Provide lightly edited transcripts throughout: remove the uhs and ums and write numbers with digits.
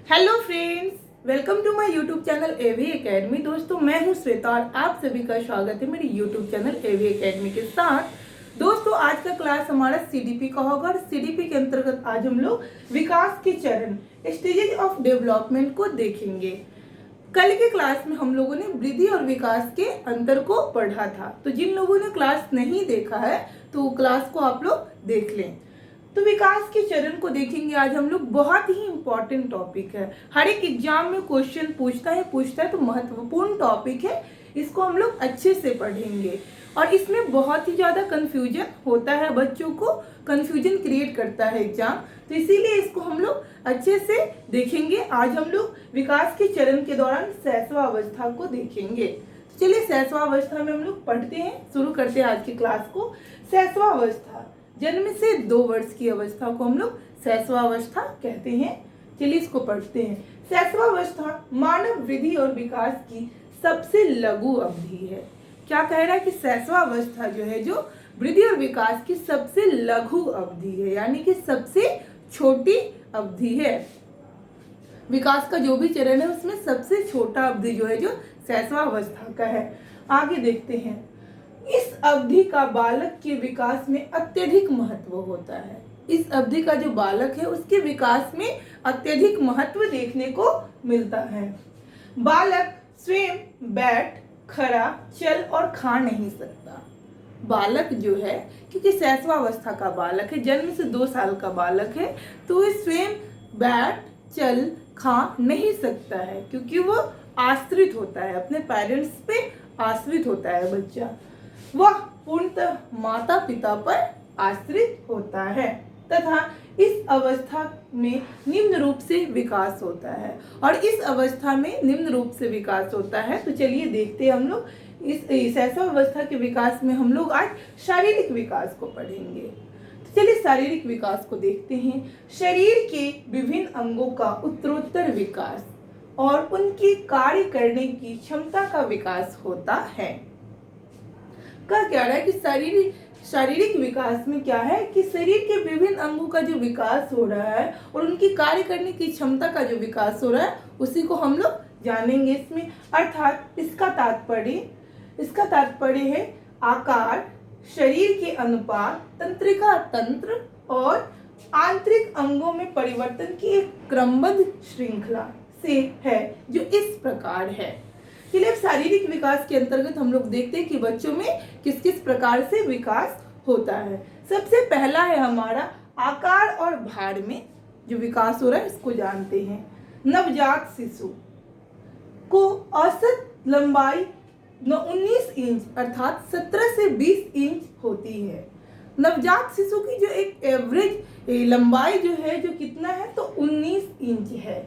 Hello friends, welcome to my YouTube channel AV academy. दोस्तों, मैं हूं श्वेता और आप सभी का स्वागत है मेरे यूट्यूब चैनल एवी एकेडमी के साथ। दोस्तों, आज का क्लास हमारा सीडीपी का होगा और सीडीपी के अंतर्गत आज हम लोग विकास के चरण स्टेजेस ऑफ डेवलपमेंट को देखेंगे। कल के क्लास में हम लोगों ने वृद्धि और विकास के अंतर को पढ़ा था, तो जिन लोगों ने क्लास नहीं देखा है तो क्लास को आप लोग देख लें। तो विकास के चरण को देखेंगे आज हम लोग। बहुत ही इंपॉर्टेंट टॉपिक है, हर एक एग्जाम में क्वेश्चन पूछता है तो महत्वपूर्ण टॉपिक है। इसको हम लोग अच्छे से पढ़ेंगे और इसमें बहुत ही ज्यादा कंफ्यूजन होता है, बच्चों को कंफ्यूजन क्रिएट करता है एग्जाम, तो इसीलिए इसको हम लोग अच्छे से देखेंगे। आज हम लोग विकास के चरण के दौरान शैशवावस्था को देखेंगे। तो चलिए शैशवावस्था में हम लोग पढ़ते हैं, शुरू करते हैं आज की क्लास को। शैशवावस्था जन्म से 2 वर्ष की अवस्था को हम लोग शैशवावस्था कहते हैं। चलिए इसको पढ़ते हैं। शैशवावस्था मानव वृद्धि और विकास की सबसे लघु अवधि है। क्या कह रहा है कि शैशवावस्था जो है, जो वृद्धि और विकास की सबसे लघु अवधि है, यानी कि सबसे छोटी अवधि है। विकास का जो भी चरण है उसमें सबसे छोटा अवधि जो है, जो शैशवावस्था का है। आगे देखते हैं। इस अवधि का बालक के विकास में अत्यधिक महत्व होता है। इस अवधि का जो बालक है उसके विकास में अत्यधिक महत्व देखने को मिलता है। बालक स्वयं बैठ, खड़ा, चल और खा नहीं सकता। बालक जो है, क्योंकि शैशवावस्था का बालक है, जन्म से 2 साल का बालक है, तो वह स्वयं बैठ, चल, खा नहीं सकता है, क्योंकि वो आश्रित होता है, अपने पेरेंट्स पे आश्रित होता है बच्चा। वह पूर्णतः माता पिता पर आश्रित होता है तथा इस अवस्था में निम्न रूप से विकास होता है। और इस अवस्था में निम्न रूप से विकास होता है, तो चलिए देखते हैं हम लोग इस शैशवावस्था के विकास में। हम लोग आज शारीरिक विकास को पढ़ेंगे। तो चलिए शारीरिक विकास को देखते हैं। शरीर के विभिन्न अंगों का उत्तरोत्तर विकास और उनकी कार्य करने की क्षमता का विकास होता है। क्या कह रहा है कि शारीरिक विकास में क्या है कि शरीर के विभिन्न अंगों का जो विकास हो रहा है और उनकी कार्य करने की क्षमता का जो विकास हो रहा है, उसी को हम लोग जानेंगे इसमें। अर्थात इसका तात्पर्य है आकार, शरीर के अनुपात, तंत्रिका तंत्र और आंतरिक अंगों में परिवर्तन की एक क्रमबद्ध श्रृंखला से है, जो इस प्रकार है। चलिए अब शारीरिक विकास के अंतर्गत हम लोग देखते हैं कि बच्चों में किस किस प्रकार से विकास होता है। सबसे पहला है हमारा आकार और भार में जो विकास हो रहा है, इसको जानते हैं। नवजात शिशु को औसत लंबाई 19 इंच अर्थात 17 से 20 इंच होती है। नवजात शिशु की जो एक एवरेज लंबाई जो है, जो कितना है, तो 19 इंच है,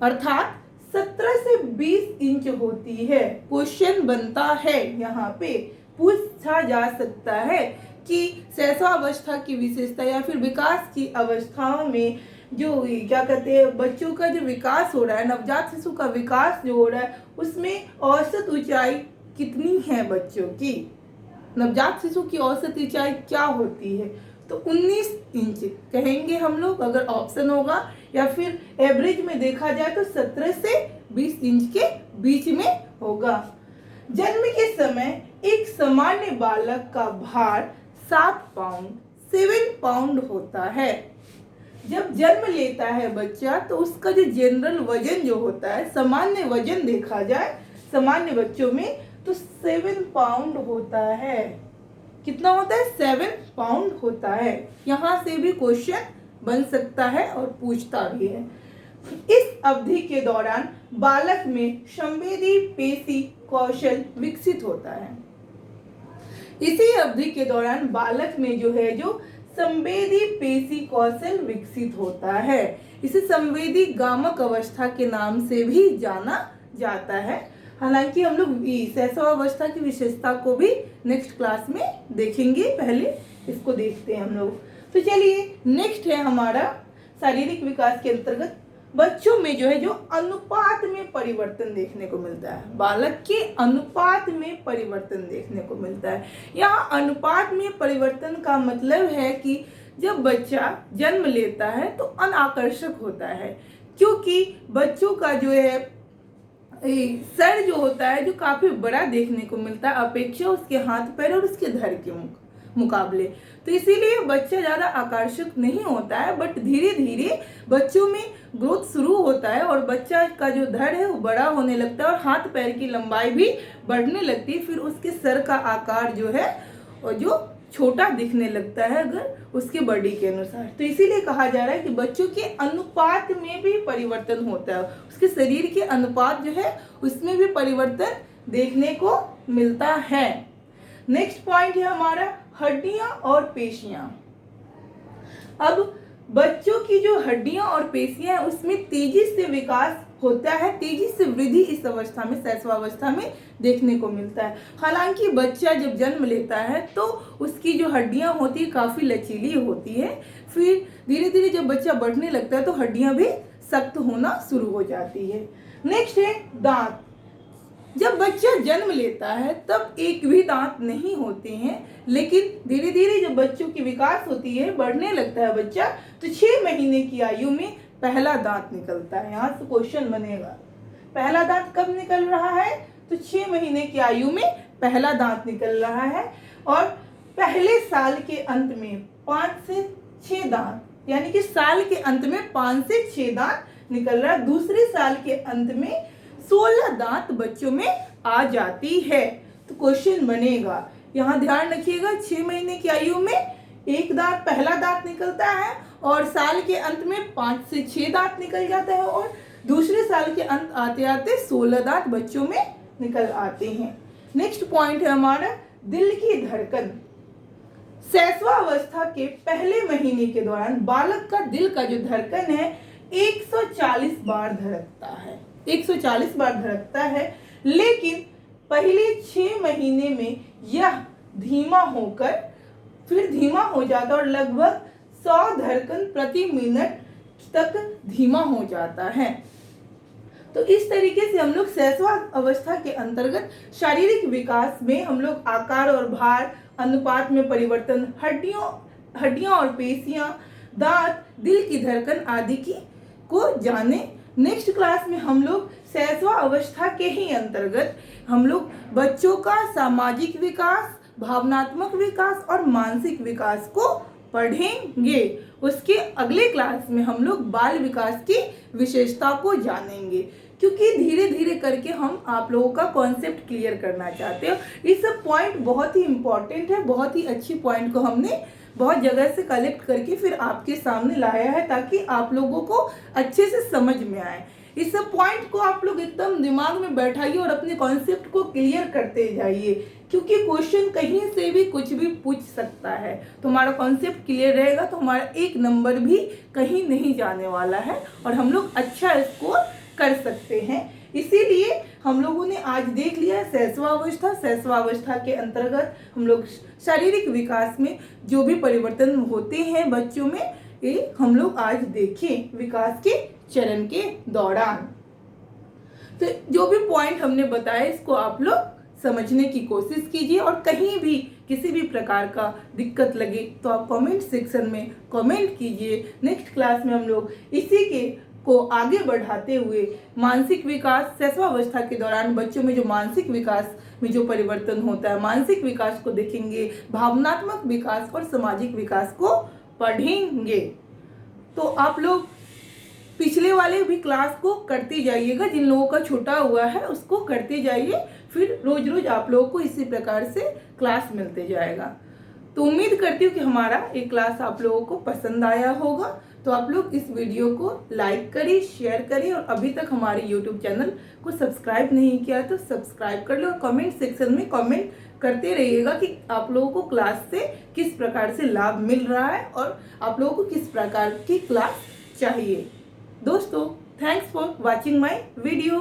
अर्थात 17 से 20 इंच होती है। क्वेश्चन बनता है, यहाँ पे पूछा जा सकता है कि शैशवावस्था की विशेषता या फिर विकास की अवस्थाओं में जो क्या कहते हैं, बच्चों का जो विकास हो रहा है, नवजात शिशु का विकास जो हो रहा है, उसमें औसत ऊंचाई कितनी है बच्चों की। नवजात शिशु की औसत ऊंचाई क्या होती है, तो 19 इंच कहेंगे हम लोग अगर ऑप्शन होगा, या फिर एवरेज में देखा जाए तो 17 से 20 इंच के बीच में होगा। जन्म के समय एक सामान्य बालक का भार 7 पाउंड होता है। जब जन्म लेता है बच्चा, तो उसका जो जनरल वजन जो होता है, सामान्य वजन देखा जाए सामान्य बच्चों में, तो 7 पाउंड होता है। कितना होता है? 7 पाउंड होता है। यहाँ से भी क्वेश्चन बन सकता है और पूछता भी है। इस अवधि के दौरान बालक में संवेदी पेशी कौशल विकसित होता है। इसी अवधि के दौरान बालक में जो है, जो संवेदी पेशी कौशल विकसित होता है। इसे संवेदी गामक अवस्था के नाम से भी जाना जाता है। हालांकि हम लोग शैशवावस्था की विशेषता को भी नेक्स्ट क्लास में देखेंगे, पहले इसको देखते हैं हम लोग। तो चलिए नेक्स्ट है हमारा शारीरिक विकास के अंतर्गत बच्चों में जो है, जो अनुपात में परिवर्तन देखने को मिलता है। बालक के अनुपात में परिवर्तन देखने को मिलता है। यहाँ अनुपात में परिवर्तन का मतलब है कि जब बच्चा जन्म लेता है तो अनाकर्षक होता है, क्योंकि बच्चों का जो है सर जो होता है जो काफी बड़ा देखने को मिलता है अपेक्षा उसके हाथ पैर और उसके धड़ के मुकाबले। तो इसीलिए बच्चा ज्यादा आकर्षक नहीं होता है, बट धीरे धीरे बच्चों में ग्रोथ शुरू होता है और बच्चा का जो धड़ है वो बड़ा होने लगता है और हाथ पैर की लंबाई भी बढ़ने लगती है। फिर उसके सर का आकार जो है और जो छोटा दिखने लगता है अगर उसके बॉडी के अनुसार। तो इसीलिए कहा जा रहा है कि बच्चों के अनुपात में भी परिवर्तन होता है, उसके शरीर के अनुपात जो है उसमें भी परिवर्तन देखने को मिलता है। नेक्स्ट पॉइंट है हमारा हड्डियां और पेशियां। अब बच्चों की जो हड्डियां और पेशियां हैं उसमें तेजी से विकास होता है, तेजी से वृद्धि इस अवस्था में शैशवावस्था में देखने को मिलता है। हालांकि बच्चा जब जन्म लेता है तो उसकी जो हड्डियां होती है काफी लचीली होती है, फिर धीरे धीरे जब बच्चा बढ़ने लगता है तो हड्डियां भी सख्त होना शुरू हो जाती है। नेक्स्ट है दांत। जब बच्चा जन्म लेता है तब एक भी दांत नहीं होते हैं, लेकिन धीरे धीरे जब बच्चों की विकास होती है बढ़ने लगता है बच्चा तो 6 महीने की आयु में पहला दांत निकलता है। यहाँ से क्वेश्चन बनेगा पहला दांत कब निकल रहा है, तो 6 महीने की आयु में पहला दांत निकल रहा है और पहले साल के अंत में 5 से 6 दांत, यानी कि साल के अंत में 5 से 6 दांत निकल रहा है। दूसरे साल के अंत में 16 दांत बच्चों में आ जाती है। तो क्वेश्चन बनेगा, यहाँ ध्यान रखिएगा 6 महीने की आयु में एक दांत पहला दांत निकलता है और साल के अंत में 5 से 6 दांत निकल जाता है और दूसरे साल के अंत आते आते 16 दांत बच्चों में निकल आते हैं। नेक्स्ट पॉइंट है हमारा दिल की धड़कन। शैशवावस्था के पहले महीने के दौरान बालक का दिल का जो धड़कन है 140 बार धड़कता है, 140 बार धड़कता है, लेकिन पहले 6 महीने में यह धीमा होकर फिर धीमा हो जाता है और लगभग 100 धड़कन प्रति मिनट तक धीमा हो जाता है। तो इस तरीके से हम लोग शैशव अवस्था के अंतर्गत शारीरिक विकास में हम लोग आकार और भार अनुपात में परिवर्तन, हड्डियां और पेशियां, दांत, दिल की धड़कन आदि की को जाने। नेक्स्ट क्लास में हम लोग शैशव अवस्था के ही अंतर्गत हम लोग बच्चों का सामाजिक विकास, भावनात्मक विकास और मानसिक विकास को पढ़ेंगे। उसके अगले क्लास में हम लोग बाल विकास की विशेषता को जानेंगे, क्योंकि धीरे धीरे करके हम आप लोगों का कॉन्सेप्ट क्लियर करना चाहते हो। ये सब पॉइंट बहुत ही इंपॉर्टेंट है, बहुत ही अच्छी पॉइंट को हमने बहुत जगह से कलेक्ट करके फिर आपके सामने लाया है ताकि आप लोगों को अच्छे से समझ में आए। इस सब पॉइंट को आप लोग एकदम दिमाग में बैठाइए और अपने कॉन्सेप्ट को क्लियर करते जाइए, क्योंकि क्वेश्चन कहीं से भी कुछ भी पूछ सकता है। तो हमारा कॉन्सेप्ट क्लियर रहेगा तो हमारा एक नंबर भी कहीं नहीं जाने वाला है और हम लोग अच्छा स्कोर कर सकते हैं। इसीलिए हम लोगों ने आज देख लिया शैशवावस्था। शैशवावस्था के अंतर्गत हम लोग शारीरिक विकास में जो भी परिवर्तन होते हैं बच्चों में, ये हम लोग आज देखें विकास के चरण के दौरान। तो जो भी पॉइंट हमने बताया इसको आप लोग समझने की कोशिश कीजिए और कहीं भी किसी भी प्रकार का दिक्कत लगे तो आप कमेंट सेक्शन में कमेंट कीजिए। नेक्स्ट क्लास में हम लोग इसी के को आगे बढ़ाते हुए मानसिक विकास, शैशवावस्था के दौरान बच्चों में जो मानसिक विकास में जो परिवर्तन होता है, मानसिक विकास को देखेंगे, भावनात्मक विकास और सामाजिक विकास को पढ़ेंगे। तो आप लोग पिछले वाले भी क्लास को करते जाइएगा, जिन लोगों का छूटा हुआ है उसको करते जाइए, फिर रोज रोज आप लोगों को इसी प्रकार से क्लास मिलते जाएगा। तो उम्मीद करती हूँ कि हमारा एक क्लास आप लोगों को पसंद आया होगा। तो आप लोग इस वीडियो को लाइक करिए, शेयर करिए और अभी तक हमारे यूट्यूब चैनल को सब्सक्राइब नहीं किया तो सब्सक्राइब कर लो और कमेंट सेक्शन में कमेंट करते रहिएगा कि आप लोगों को क्लास से किस प्रकार से लाभ मिल रहा है और आप लोगों को किस प्रकार की क्लास चाहिए। दोस्तों, thanks for watching my video.